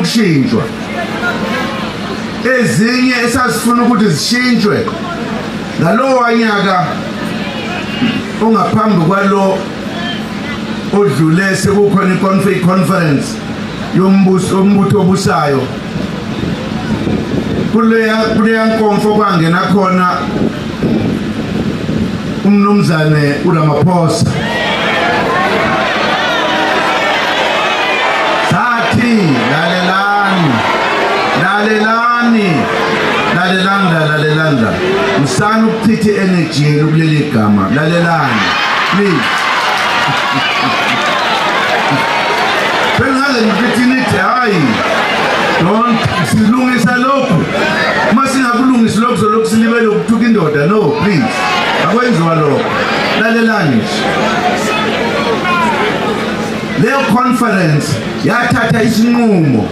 ukushintshwa, ezinye esasifuna ukuthi zishintshwe ngalowo wanyaka ongaphambi kwalo odlule sekukhona i-conference yombutho obusayo kuleya nkonfo kwangena khona umnumzane uRamaphosa. Sathi lalelani msana ukuchitha energy yenu kuleli gama, lalelani please. Bengaze ngithi nithi hayi don't silungisa lokhu, masingakulungisi lokho zolokhu silibele ukuthuka indoda, no please, akwenziwa lokho, lalelani. Leyo conference yathatha isinqumo